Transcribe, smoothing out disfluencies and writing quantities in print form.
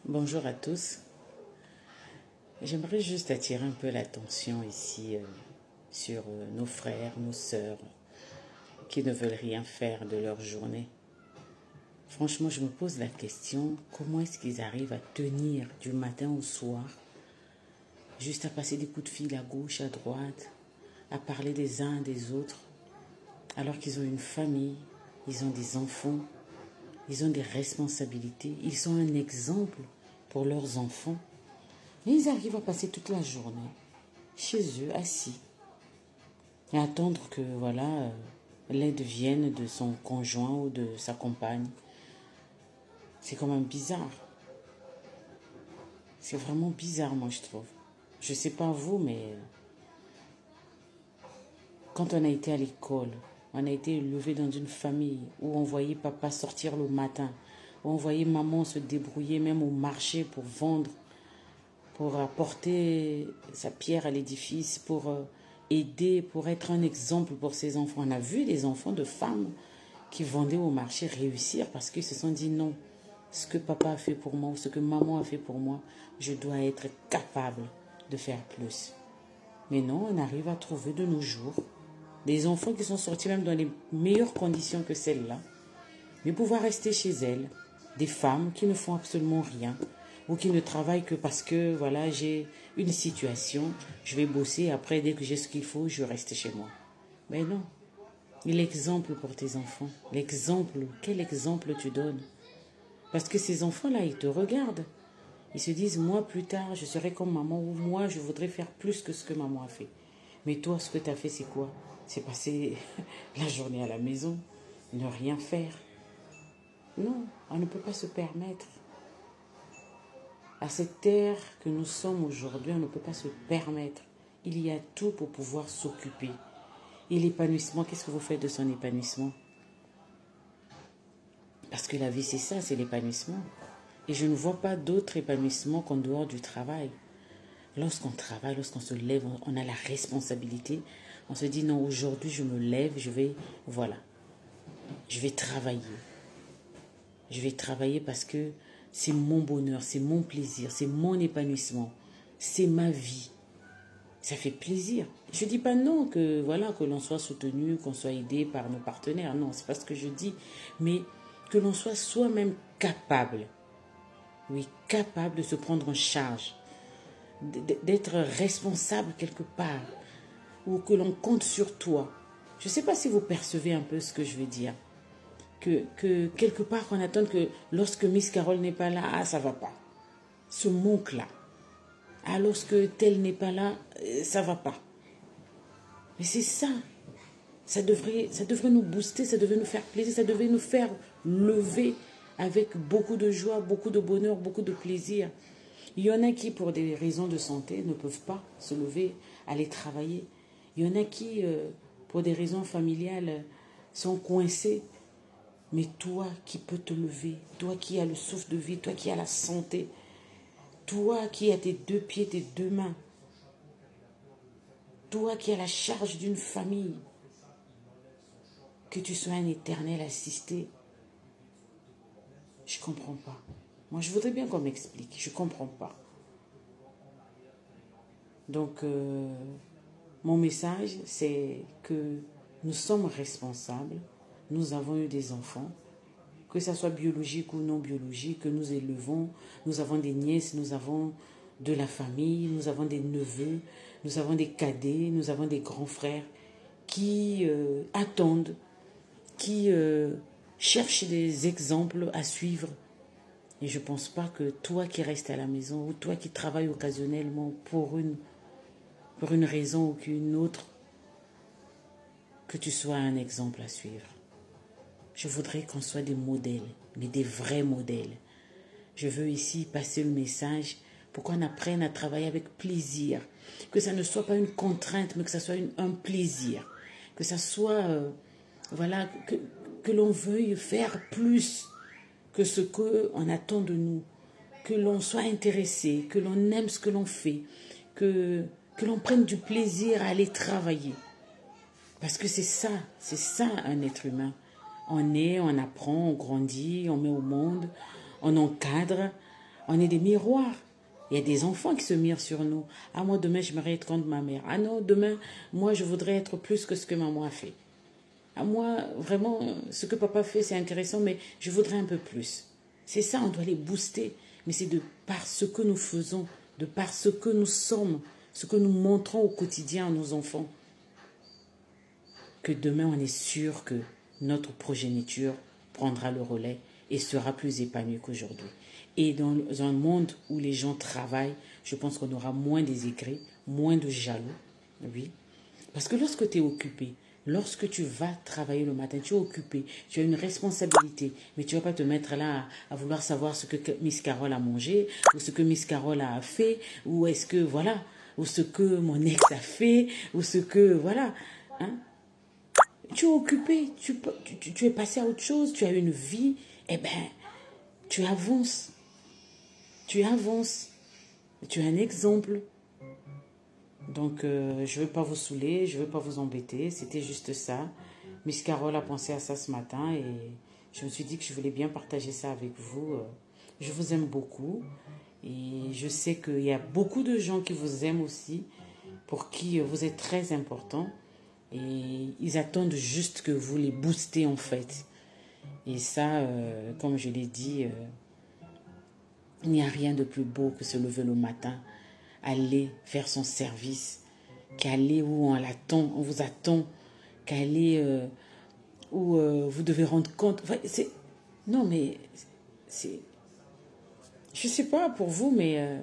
Bonjour à tous. J'aimerais juste attirer un peu l'attention ici sur nos frères, nos sœurs qui ne veulent rien faire de leur journée. Franchement, je me pose la question, comment est-ce qu'ils arrivent à tenir du matin au soir, juste à passer des coups de fil à gauche, à droite, à parler des uns des autres, alors qu'ils ont une famille, ils ont des enfants, ils ont des responsabilités, ils sont un exemple pour leurs enfants. Mais ils arrivent à passer toute la journée chez eux, assis, et attendre que l'aide vienne de son conjoint ou de sa compagne. C'est quand même bizarre. C'est vraiment bizarre, moi, je trouve. Je sais pas vous, mais quand on a été à l'école, on a été élevé dans une famille où on voyait papa sortir le matin, où on voyait maman se débrouiller même au marché pour vendre, pour apporter sa pierre à l'édifice, pour aider, pour être un exemple pour ses enfants. On a vu des enfants de femmes qui vendaient au marché réussir parce qu'ils se sont dit non, ce que papa a fait pour moi ou ce que maman a fait pour moi, je dois être capable de faire plus. Mais non, on arrive à trouver de nos jours des enfants qui sont sortis même dans les meilleures conditions que celles-là, mais pouvoir rester chez elles, des femmes qui ne font absolument rien, ou qui ne travaillent que parce que j'ai une situation, je vais bosser, après dès que j'ai ce qu'il faut, je reste chez moi. Mais non, l'exemple pour tes enfants, quel exemple tu donnes? Parce que ces enfants-là, ils te regardent. Ils se disent, moi plus tard, je serai comme maman, ou moi, je voudrais faire plus que ce que maman a fait. Mais toi, ce que tu as fait, c'est quoi? C'est passer la journée à la maison, ne rien faire. Non, on ne peut pas se permettre. À cette ère que nous sommes aujourd'hui, on ne peut pas se permettre. Il y a tout pour pouvoir s'occuper. Et l'épanouissement, qu'est-ce que vous faites de son épanouissement? Parce que la vie, c'est ça, c'est l'épanouissement. Et je ne vois pas d'autre épanouissement qu'en dehors du travail. Lorsqu'on travaille, lorsqu'on se lève, on a la responsabilité. On se dit, non, aujourd'hui, je me lève, je vais travailler. Je vais travailler parce que c'est mon bonheur, c'est mon plaisir, c'est mon épanouissement, c'est ma vie. Ça fait plaisir. Je ne dis pas non que l'on soit soutenu, qu'on soit aidé par nos partenaires. Non, c'est pas ce que je dis. Mais que l'on soit soi-même capable. Oui, capable de se prendre en charge. D'être responsable quelque part. Ou que l'on compte sur toi. Je ne sais pas si vous percevez un peu ce que je veux dire. Que quelque part qu'on attende que lorsque Miss Carole n'est pas là, ça va pas. Ce manque-là. Lorsque tel n'est pas là, ça va pas. Mais c'est ça. Ça devrait nous booster, ça devrait nous faire plaisir, ça devrait nous faire lever avec beaucoup de joie, beaucoup de bonheur, beaucoup de plaisir. Il y en a qui, pour des raisons de santé, ne peuvent pas se lever, aller travailler. Il y en a qui, pour des raisons familiales, sont coincés. Mais toi qui peux te lever, toi qui as le souffle de vie, toi qui as la santé, toi qui as tes deux pieds, tes deux mains, toi qui as la charge d'une famille, que tu sois un éternel assisté, je ne comprends pas. Moi, je voudrais bien qu'on m'explique. Je ne comprends pas. Donc, mon message, c'est que nous sommes responsables. Nous avons eu des enfants, que ça soit biologique ou non biologique, que nous élevons. Nous avons des nièces, nous avons de la famille, nous avons des neveux, nous avons des cadets, nous avons des grands frères qui attendent, qui cherchent des exemples à suivre. Et je ne pense pas que toi qui restes à la maison ou toi qui travailles occasionnellement pour une raison ou qu'une autre, que tu sois un exemple à suivre. Je voudrais qu'on soit des modèles, mais des vrais modèles. Je veux ici passer le message pour qu'on apprenne à travailler avec plaisir. Que ça ne soit pas une contrainte, mais que ça soit un plaisir. Que ça soit, que l'on veuille faire plus que ce qu'on attend de nous. Que l'on soit intéressé, que l'on aime ce que l'on fait. Que l'on prenne du plaisir à aller travailler. Parce que c'est ça un être humain. On apprend, on grandit, on met au monde, on encadre, On est des miroirs. Il y a des enfants qui se mirent sur nous. Ah, moi, demain, j'aimerais être comme ma mère. Ah non, demain, moi, je voudrais être plus que ce que maman a fait. Ah, moi, vraiment, ce que papa fait, c'est intéressant, mais je voudrais un peu plus. C'est ça, on doit les booster. Mais c'est de par ce que nous faisons, de par ce que nous sommes, ce que nous montrons au quotidien à nos enfants, que demain, on est sûr que notre progéniture prendra le relais et sera plus épanouie qu'aujourd'hui. Et dans un monde où les gens travaillent, je pense qu'on aura moins déségrés, moins de jaloux. Oui. Parce que lorsque tu es occupé, lorsque tu vas travailler le matin, tu es occupé, tu as une responsabilité, mais tu ne vas pas te mettre là à vouloir savoir ce que Miss Carole a mangé, ou ce que Miss Carole a fait, ou est-ce que, voilà, ou ce que mon ex a fait, ou ce que, voilà. Hein? Tu es occupé, tu es passé à autre chose, tu as une vie, eh bien, tu avances. Tu avances. Tu es un exemple. Donc, je ne veux pas vous saouler, je ne veux pas vous embêter. C'était juste ça. Miss Carole a pensé à ça ce matin et je me suis dit que je voulais bien partager ça avec vous. Je vous aime beaucoup et je sais qu'il y a beaucoup de gens qui vous aiment aussi, pour qui vous êtes très important et ils attendent juste que vous les boostez en fait. Et ça, comme je l'ai dit, il n'y a rien de plus beau que se lever le matin, aller faire son service, qu'aller où on l'attend, on vous attend, qu'aller où vous devez rendre compte. Enfin, non, mais c'est, je sais pas pour vous, mais